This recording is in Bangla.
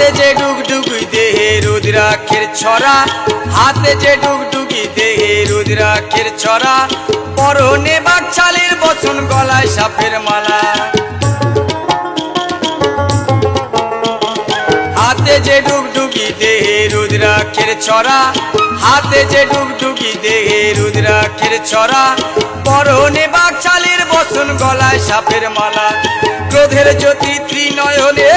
হাতে যে ডুগডুগি দেহে রুদ্রাক্ষের ছড়া, হাতে যে ডুগডুগি দেহে রুদ্রাক্ষের ছড়া, পরনে বাকছালের বচন গলায় সাপের মালা। হাতে যে ডুগডুগি দেহে রুদ্রাক্ষের ছড়া, হাতে যে ডুগডুগি দেহে রুদ্রাক্ষের ছড়া, পরনে বাকছালের বচন গলায় সাপের মালা। ক্রোধের জ্যোতি ত্রিনয়নে